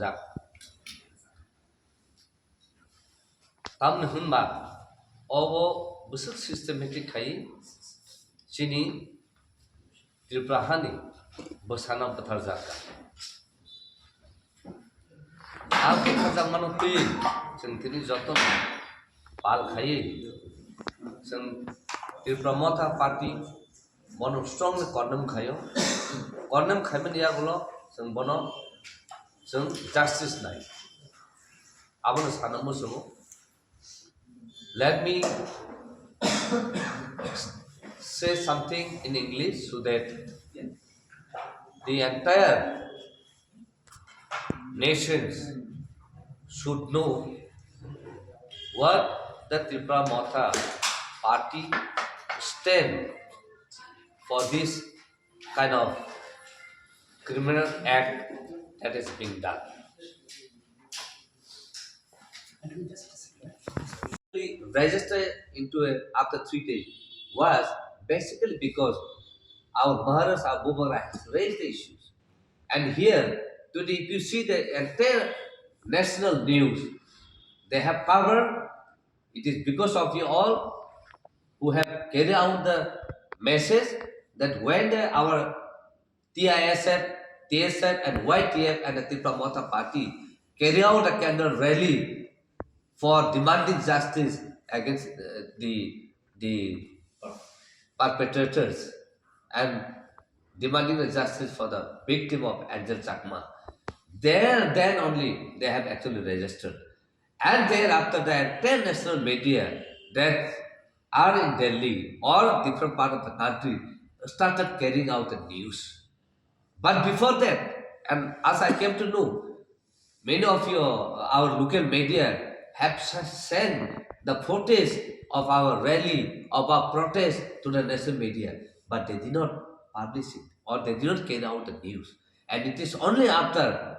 Dạ. Tam hunba obo busuk systematic khai chini triprahani bosana patharjaka al patharjak manu tui जों tini joton pal khai जों tripramotha party mono strongly condemn khaiman yagulo जों bono जों justice nai abono sanamo sumo. Let me say something in English so that the entire nations should know what the Tripura party stand for this kind of criminal act that is being done. We registered into it after 3 days was basically because our Maharaj, our Bobara has raised the issues. And here, today, if you see the entire national news, they have covered. It is because of you all who have carried out the message that when our TISF, TSF, and YTF and the Tripura Motha party carry out a candle rally for demanding justice against the perpetrators and demanding the justice for the victim of Angel Chakma. There, then only they have actually registered. And thereafter, the entire national media that are in Delhi or different part of the country started carrying out the news. But before that, and as I came to know, many of our local media have sent the footage of our rally, of our protest to the national media, but they did not publish it or they did not carry out the news. And it is only after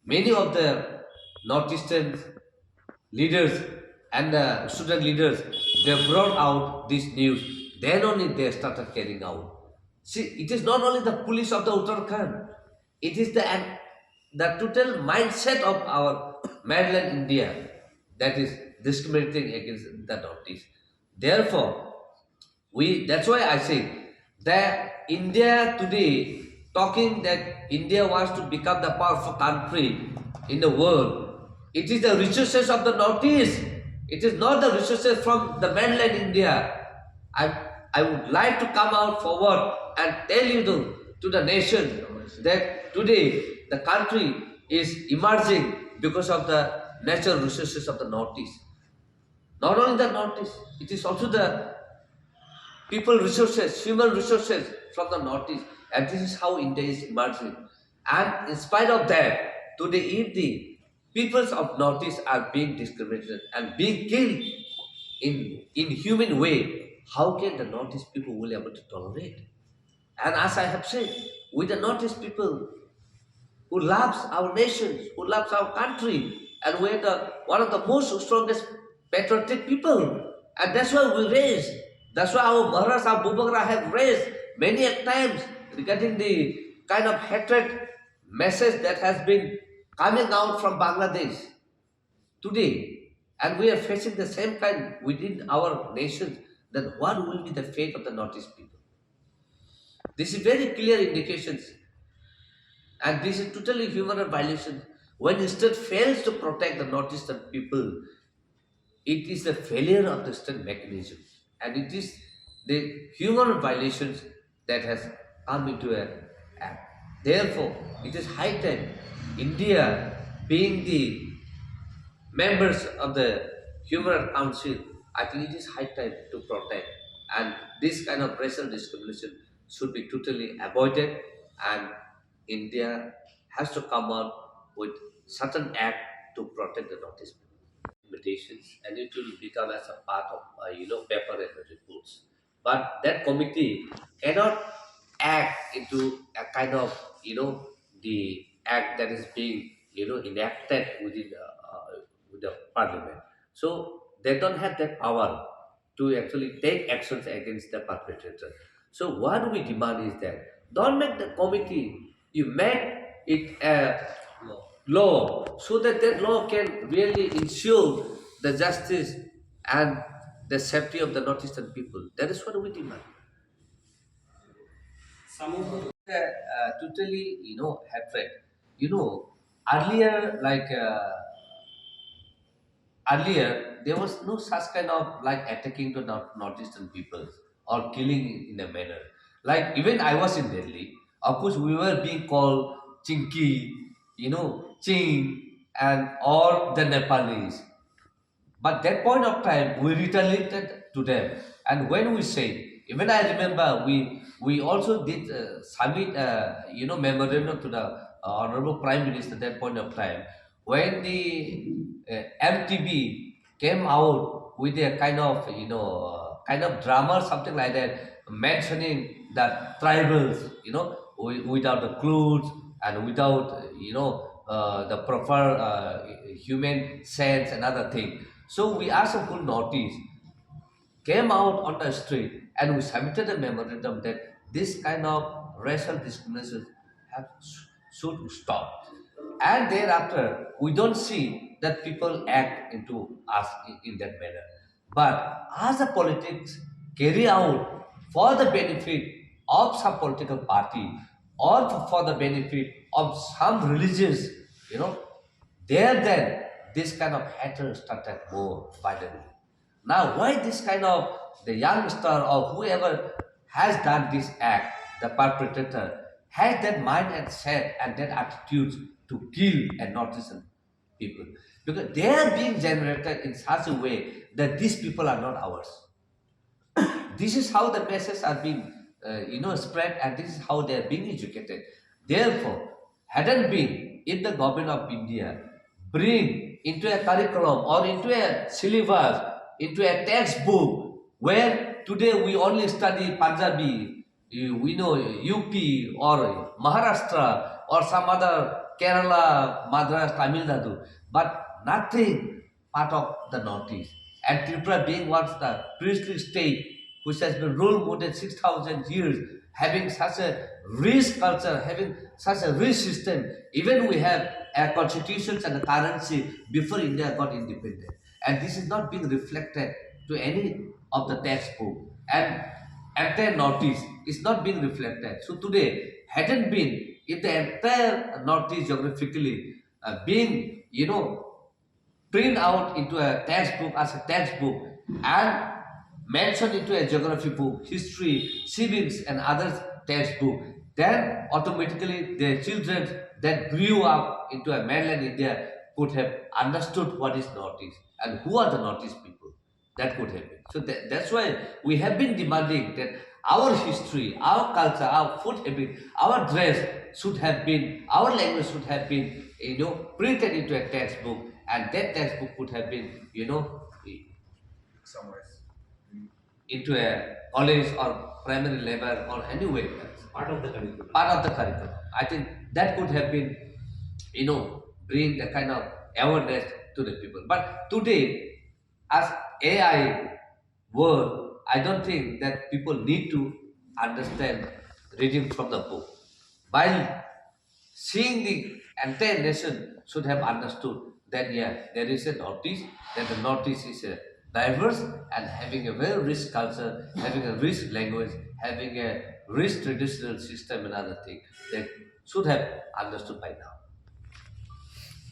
many of the Northeastern leaders and the student leaders, they brought out this news, then only they started carrying out. See, it is not only the police of the Uttarakhand, it is the total mindset of our mainland India that is discriminating against the Northeast. Therefore, that's why I say that India today, talking that India wants to become the powerful country in the world, it is the resources of the Northeast. It is not the resources from the mainland India. I would like to come out forward and tell you to the nation that today the country is emerging because of the natural resources of the Northeast. Not only the Northeast, it is also the people resources, human resources from the Northeast. And this is how India is emerging. And in spite of that, today if the peoples of Northeast are being discriminated and being killed in inhuman way, how can the Northeast people will be able to tolerate? And as I have said, with the Northeast people who loves our nation, who loves our country, and we're one of the most strongest patriotic people. And that's why we raise. That's why our Maharaj, our Bubakra have raised many a times regarding the kind of hatred message that has been coming out from Bangladesh today. And we are facing the same kind within our nation. Then what will be the fate of the Northeast people? This is very clear indications. And this is totally human rights violation. When the state fails to protect the Northeastern people, it is the failure of the state mechanism. And it is the human violations that has come into an act. Therefore, it is high time India, being the members of the Human Rights Council, I think it is high time to protect. And this kind of racial discrimination should be totally avoided. And India has to come out with certain act to protect the Northeast limitations, and it will become as a part of paper and reports. But that committee cannot act into a kind of the act that is being enacted with the parliament. So they don't have that power to actually take actions against the perpetrator. So what we demand is that don't make the committee, you make it a law, so that that law can really ensure the justice and the safety of the northeastern people. That is what we demand. Some of the totally, hatred. You know, earlier, earlier there was no such kind of like attacking to northeastern peoples or killing in a manner. Like even I was in Delhi, of course we were being called Chinky, Ching, and all the Nepalese. But that point of time, we retaliated to them. And when we say, even I remember, we also did submit, memorandum to the Honorable Prime Minister at that point of time. When the MTB came out with a kind of drama, something like that, mentioning that tribals, without the clothes and without, the proper human sense and other thing. So we asked a full notice, came out on the street, and we submitted a memorandum that this kind of racial discrimination should stop. And thereafter, we don't see that people act into us in that manner. But as the politics carry out for the benefit of some political party or for the benefit of some religions, you know, there then this kind of hatred started more violently. Now, why this kind of the youngster or whoever has done this act, the perpetrator, has that mind and set and that attitude to kill and not listen people? Because they are being generated in such a way that these people are not ours. This is how the messages are being, spread, and this is how they are being educated. Therefore, hadn't been if the government of India bring into a curriculum or into a syllabus, into a textbook, where today we only study Punjabi, we know UP or Maharashtra or some other Kerala, Madras, Tamil Nadu, but nothing part of the Northeast. And Tripura being once the priestly state which has been ruled more than 6,000 years, having such a rich culture, having such a rich system. Even we have a constitution and a currency before India got independent. And this is not being reflected to any of the textbook. And entire Northeast is not being reflected. So today, hadn't been, if the entire Northeast geographically being, print out into a textbook as a textbook and mentioned into a geography book, history, civics, and other textbook, then automatically the children that grew up into a mainland India could have understood what is Northeast and who are the Northeast people. That could have been. So that's why we have been demanding that our history, our culture, our food habit, our dress should have been, our language should have been, printed into a textbook, and that textbook would have been, somewhere. into a college or primary level or anywhere else. Part of the curriculum. Part of the curriculum. I think that could have been, bring the kind of awareness to the people. But today, as AI world, I don't think that people need to understand reading from the book. While seeing the entire nation should have understood that yeah, there is a Northeast, that the Northeast is a diverse and having a very rich culture, having a rich language, having a rich traditional system and other thing that should have understood by now.